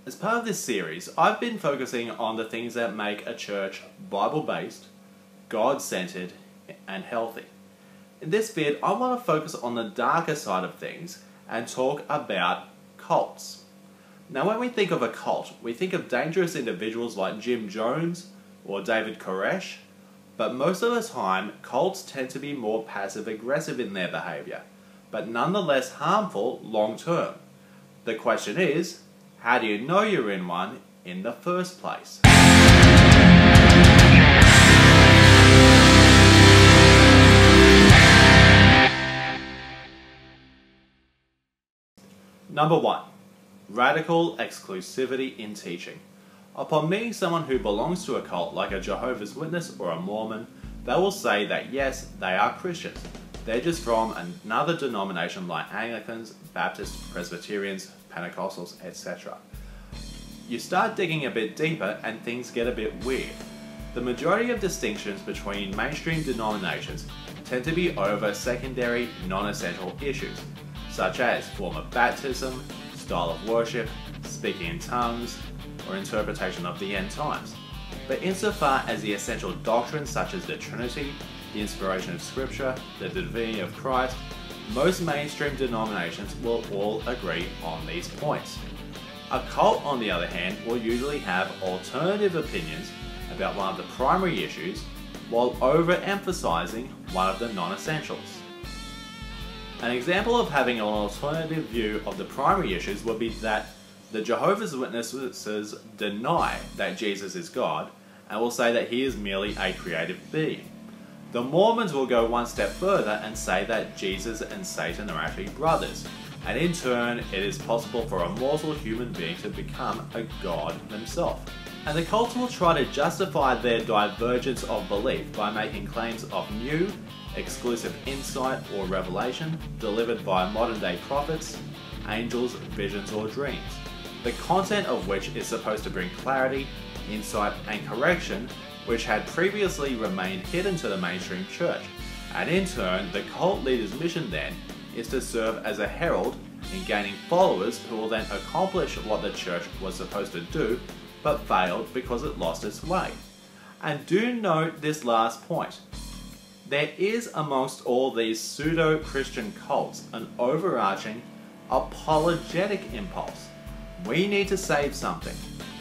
As part of this series, I've been focusing on the things that make a church Bible-based, God-centered, and healthy. In this vid, I want to focus on the darker side of things and talk about cults. Now, when we think of a cult, we think of dangerous individuals like Jim Jones or David Koresh, but most of the time, cults tend to be more passive-aggressive in their behavior, but nonetheless harmful long-term. The question is, how do you know you're in one in the first place? Number 1. Radical exclusivity in teaching. Upon meeting someone who belongs to a cult like a Jehovah's Witness or a Mormon, they will say that yes, they are Christians. They're just from another denomination like Anglicans, Baptists, Presbyterians, Pentecostals, etc. You start digging a bit deeper and things get a bit weird. The majority of distinctions between mainstream denominations tend to be over secondary, non-essential issues, such as form of baptism, style of worship, speaking in tongues, or interpretation of the end times. But insofar as the essential doctrines such as the Trinity, the inspiration of Scripture, the divinity of Christ, most mainstream denominations will all agree on these points. A cult, on the other hand, will usually have alternative opinions about one of the primary issues while overemphasizing one of the non-essentials. An example of having an alternative view of the primary issues would be that the Jehovah's Witnesses deny that Jesus is God and will say that he is merely a creative being. The Mormons will go one step further and say that Jesus and Satan are actually brothers, and in turn it is possible for a mortal human being to become a god themselves. And the cults will try to justify their divergence of belief by making claims of new, exclusive insight or revelation delivered by modern day prophets, angels, visions or dreams, the content of which is supposed to bring clarity, insight and correction which had previously remained hidden to the mainstream church. And in turn, the cult leader's mission then is to serve as a herald in gaining followers who will then accomplish what the church was supposed to do but failed because it lost its way. And do note this last point. There is amongst all these pseudo-Christian cults an overarching apologetic impulse. We need to save something.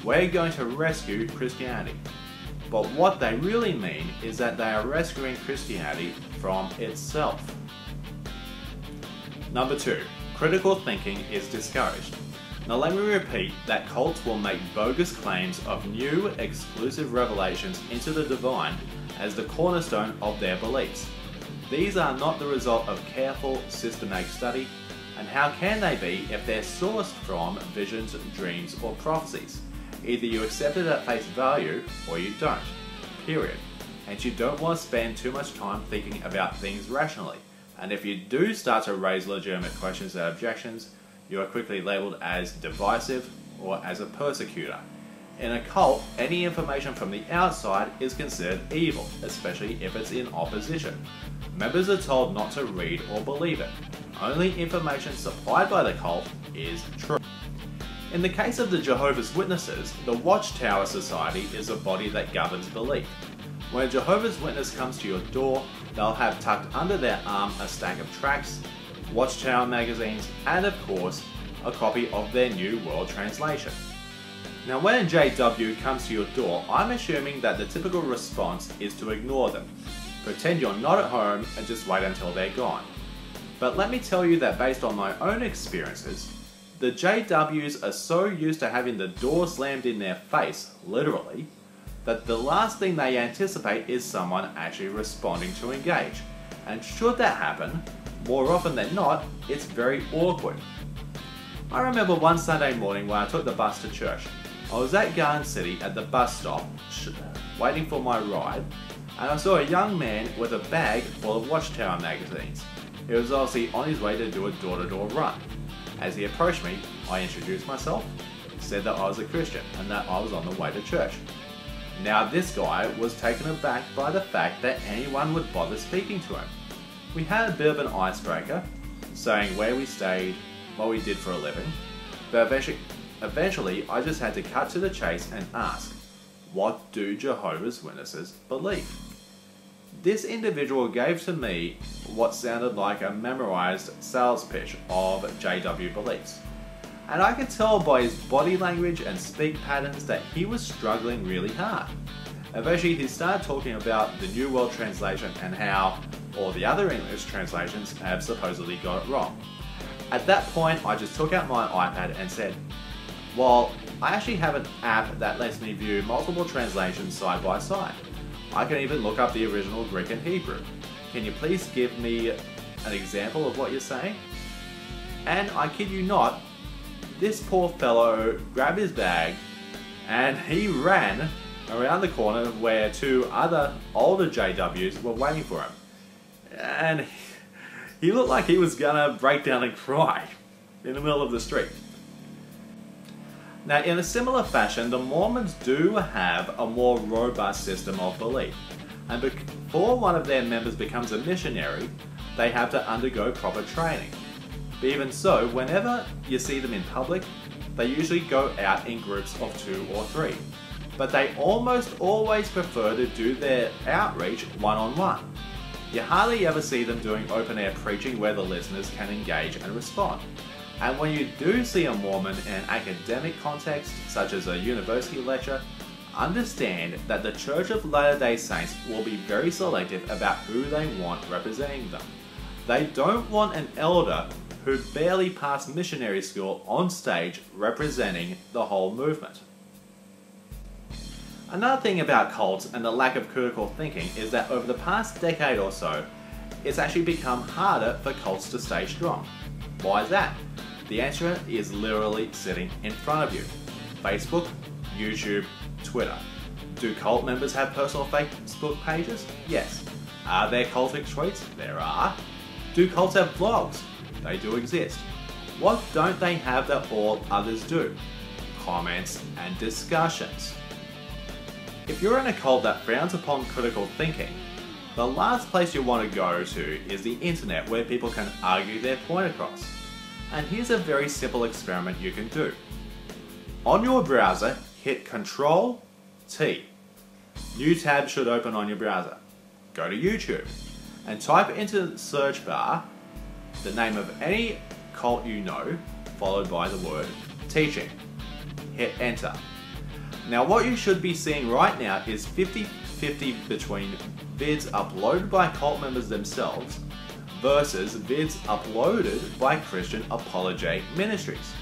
We're going to rescue Christianity. But what they really mean is that they are rescuing Christianity from itself. Number 2. Critical thinking is discouraged. Now let me repeat that cults will make bogus claims of new, exclusive revelations into the divine as the cornerstone of their beliefs. These are not the result of careful, systematic study, and how can they be if they're sourced from visions, dreams, or prophecies? Either you accept it at face value or you don't, period. And you don't want to spend too much time thinking about things rationally. And if you do start to raise legitimate questions and objections, you are quickly labeled as divisive or as a persecutor. In a cult, any information from the outside is considered evil, especially if it's in opposition. Members are told not to read or believe it. Only information supplied by the cult is true. In the case of the Jehovah's Witnesses, the Watchtower Society is a body that governs belief. When a Jehovah's Witness comes to your door, they'll have tucked under their arm a stack of tracts, Watchtower magazines, and of course, a copy of their New World Translation. Now when a JW comes to your door, I'm assuming that the typical response is to ignore them. Pretend you're not at home and just wait until they're gone. But let me tell you that based on my own experiences, the JWs are so used to having the door slammed in their face, literally, that the last thing they anticipate is someone actually responding to engage. And should that happen, more often than not, it's very awkward. I remember one Sunday morning when I took the bus to church. I was at Garden City at the bus stop, waiting for my ride, and I saw a young man with a bag full of Watchtower magazines. He was obviously on his way to do a door-to-door run. As he approached me, I introduced myself, said that I was a Christian and that I was on the way to church. Now this guy was taken aback by the fact that anyone would bother speaking to him. We had a bit of an icebreaker, saying where we stayed, what we did for a living, but Eventually, I just had to cut to the chase and ask, what do Jehovah's Witnesses believe? This individual gave to me what sounded like a memorized sales pitch of JW beliefs. And I could tell by his body language and speak patterns that he was struggling really hard. Eventually he started talking about the New World Translation and how all the other English translations have supposedly got it wrong. At that point I just took out my iPad and said, well, I actually have an app that lets me view multiple translations side by side. I can even look up the original Greek and Hebrew. Can you please give me an example of what you're saying? And I kid you not, this poor fellow grabbed his bag and he ran around the corner where two other older JWs were waiting for him. And he looked like he was gonna break down and cry in the middle of the street. Now, in a similar fashion, the Mormons do have a more robust system of belief. And before one of their members becomes a missionary, they have to undergo proper training. But even so, whenever you see them in public, they usually go out in groups of 2 or 3. But they almost always prefer to do their outreach one-on-one. You hardly ever see them doing open-air preaching where the listeners can engage and respond. And when you do see a Mormon in an academic context, such as a university lecture, understand that the Church of Latter-day Saints will be very selective about who they want representing them. They don't want an elder who barely passed missionary school on stage representing the whole movement. Another thing about cults and the lack of critical thinking is that over the past decade or so, it's actually become harder for cults to stay strong. Why is that? The answer is literally sitting in front of you. Facebook, YouTube, Twitter. Do cult members have personal Facebook pages? Yes. Are there cultic tweets? There are. Do cults have blogs? They do exist. What don't they have that all others do? Comments and discussions. If you're in a cult that frowns upon critical thinking, the last place you want to go to is the internet where people can argue their point across. And here's a very simple experiment you can do. On your browser, hit Ctrl-T. New tab should open on your browser. Go to YouTube and type into the search bar the name of any cult you know, followed by the word teaching. Hit enter. Now what you should be seeing right now is 50-50 between vids uploaded by cult members themselves versus vids uploaded by Christian apologetic ministries.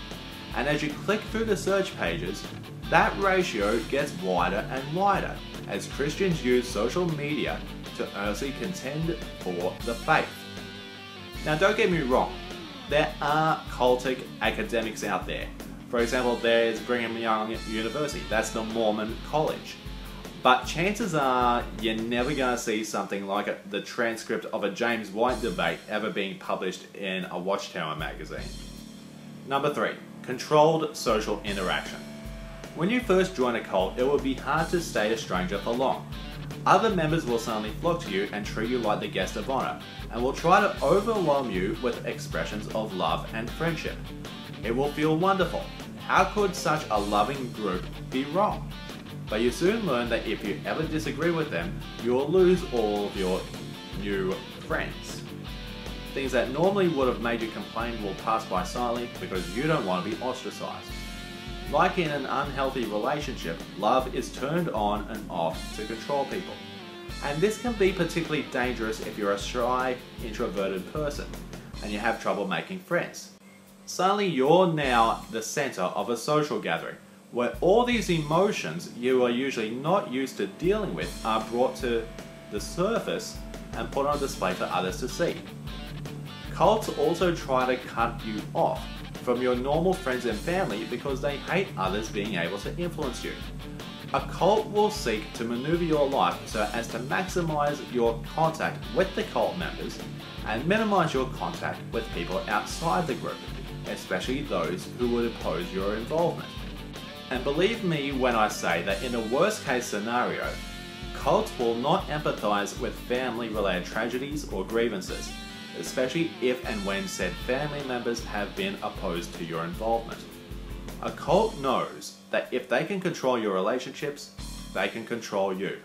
And as you click through the search pages, that ratio gets wider and wider as Christians use social media to earnestly contend for the faith. Now don't get me wrong, there are cultic academics out there. For example, there's Brigham Young University, that's the Mormon college. But chances are you're never going to see something like the transcript of a James White debate ever being published in a Watchtower magazine. Number 3, controlled social interaction. When you first join a cult, it will be hard to stay a stranger for long. Other members will suddenly flock to you and treat you like the guest of honor, and will try to overwhelm you with expressions of love and friendship. It will feel wonderful. How could such a loving group be wrong? But you soon learn that if you ever disagree with them, you will lose all of your new friends. Things that normally would have made you complain will pass by silently because you don't want to be ostracized. Like in an unhealthy relationship, love is turned on and off to control people. And this can be particularly dangerous if you're a shy, introverted person and you have trouble making friends. Suddenly you're now the center of a social gathering, where all these emotions you are usually not used to dealing with are brought to the surface and put on display for others to see. Cults also try to cut you off from your normal friends and family because they hate others being able to influence you. A cult will seek to maneuver your life so as to maximize your contact with the cult members and minimize your contact with people outside the group, especially those who would oppose your involvement. And believe me when I say that in a worst case scenario, cults will not empathize with family-related tragedies or grievances, especially if and when said family members have been opposed to your involvement. A cult knows that if they can control your relationships, they can control you.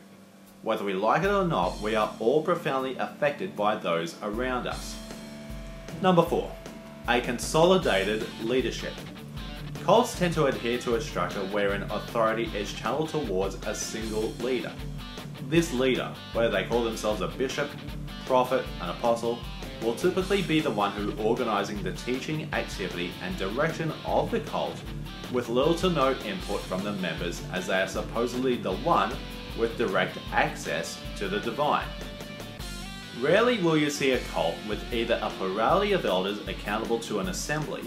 Whether we like it or not, we are all profoundly affected by those around us. Number 4. A consolidated leadership. Cults tend to adhere to a structure wherein authority is channeled towards a single leader. This leader, whether they call themselves a bishop, prophet, an apostle, will typically be the one who organizing the teaching, activity, and direction of the cult, with little to no input from the members, as they are supposedly the one with direct access to the divine. Rarely will you see a cult with either a plurality of elders accountable to an assembly,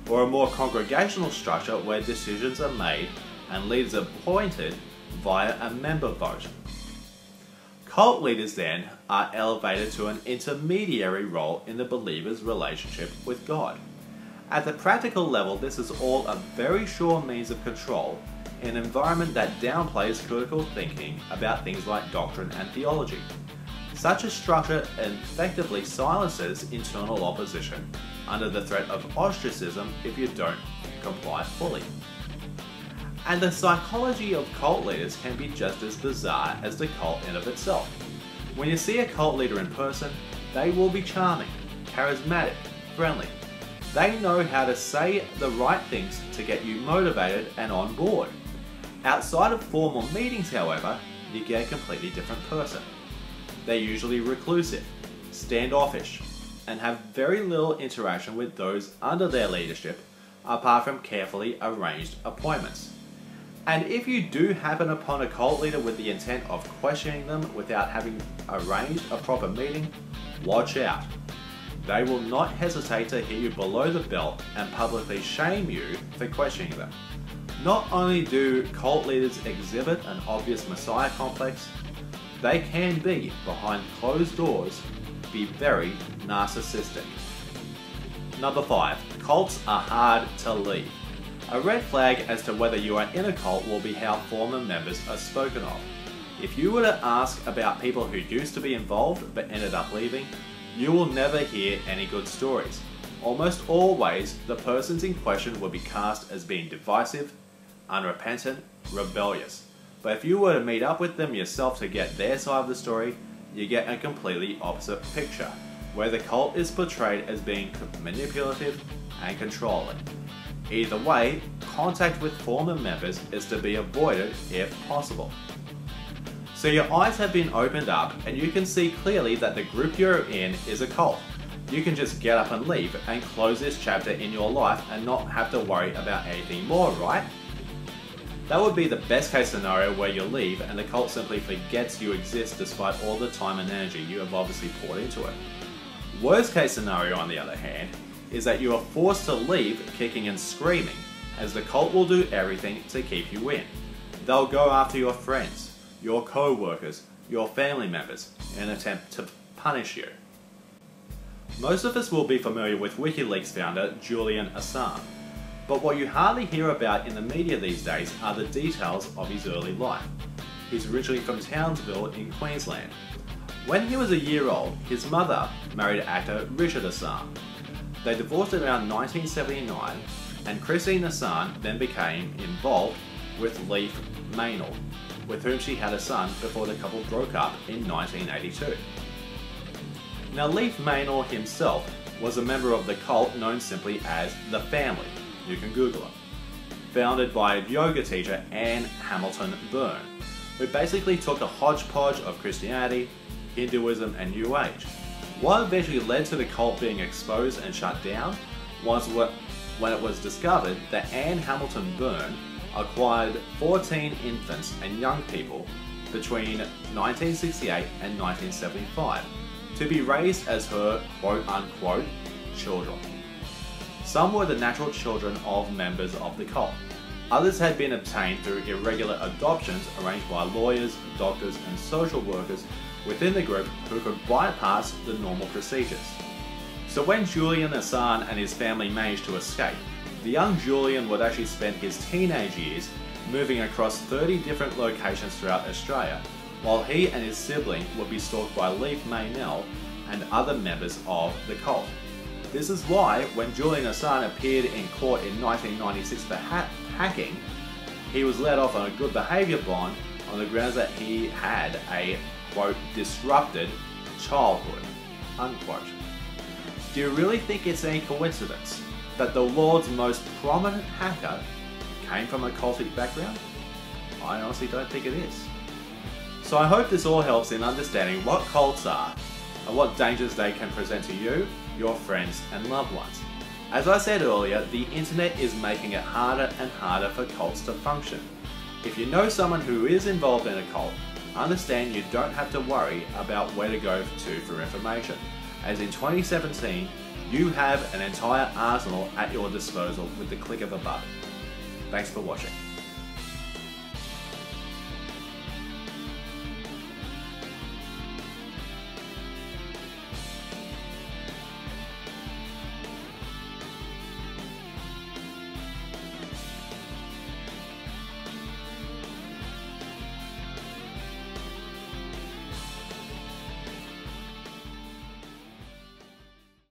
or a more congregational structure where decisions are made and leaders appointed via a member vote. Cult leaders then are elevated to an intermediary role in the believer's relationship with God. At the practical level, this is all a very sure means of control in an environment that downplays critical thinking about things like doctrine and theology. Such a structure effectively silences internal opposition under the threat of ostracism if you don't comply fully. And the psychology of cult leaders can be just as bizarre as the cult in of itself. When you see a cult leader in person, they will be charming, charismatic, friendly. They know how to say the right things to get you motivated and on board. Outside of formal meetings, however, you get a completely different person. They're usually reclusive, standoffish, and have very little interaction with those under their leadership apart from carefully arranged appointments. And if you do happen upon a cult leader with the intent of questioning them without having arranged a proper meeting, watch out. They will not hesitate to hit you below the belt and publicly shame you for questioning them. Not only do cult leaders exhibit an obvious messiah complex, they can be, behind closed doors, be very narcissistic. Number 5. Cults are hard to leave. A red flag as to whether you are in a cult will be how former members are spoken of. If you were to ask about people who used to be involved but ended up leaving, you will never hear any good stories. Almost always, the persons in question will be cast as being divisive, unrepentant, rebellious. But if you were to meet up with them yourself to get their side of the story, you get a completely opposite picture, where the cult is portrayed as being manipulative and controlling. Either way, contact with former members is to be avoided if possible. So your eyes have been opened up and you can see clearly that the group you're in is a cult. You can just get up and leave and close this chapter in your life and not have to worry about anything more, right? That would be the best case scenario, where you leave and the cult simply forgets you exist despite all the time and energy you have obviously poured into it. Worst case scenario, on the other hand, is that you are forced to leave kicking and screaming, as the cult will do everything to keep you in. They'll go after your friends, your co-workers, your family members in an attempt to punish you. Most of us will be familiar with WikiLeaks founder Julian Assange. But what you hardly hear about in the media these days are the details of his early life. He's originally from Townsville in Queensland. When he was a year old, his mother married actor Richard Assange. They divorced around 1979, and Christine Assange then became involved with Leif Maynard, with whom she had a son before the couple broke up in 1982. Now, Leif Maynard himself was a member of the cult known simply as The Family. You can Google it. Founded by yoga teacher Anne Hamilton Byrne, who basically took a hodgepodge of Christianity, Hinduism, and New Age. What eventually led to the cult being exposed and shut down was when it was discovered that Anne Hamilton Byrne acquired 14 infants and young people between 1968 and 1975 to be raised as her quote-unquote children. Some were the natural children of members of the cult. Others had been obtained through irregular adoptions arranged by lawyers, doctors, and social workers within the group who could bypass the normal procedures. So when Julian Assange and his family managed to escape, the young Julian would actually spend his teenage years moving across 30 different locations throughout Australia, while he and his sibling would be stalked by Leif Maynard and other members of the cult. This is why, when Julian Assange appeared in court in 1996 for hacking, he was let off on a good behaviour bond on the grounds that he had a, quote, disrupted childhood, unquote. Do you really think it's any coincidence that the world's most prominent hacker came from a cultic background? I honestly don't think it is. So I hope this all helps in understanding what cults are and what dangers they can present to you, your friends and loved ones. As I said earlier, the internet is making it harder and harder for cults to function. If you know someone who is involved in a cult, understand you don't have to worry about where to go to for information, as in 2017, you have an entire arsenal at your disposal with the click of a button. Thanks for watching.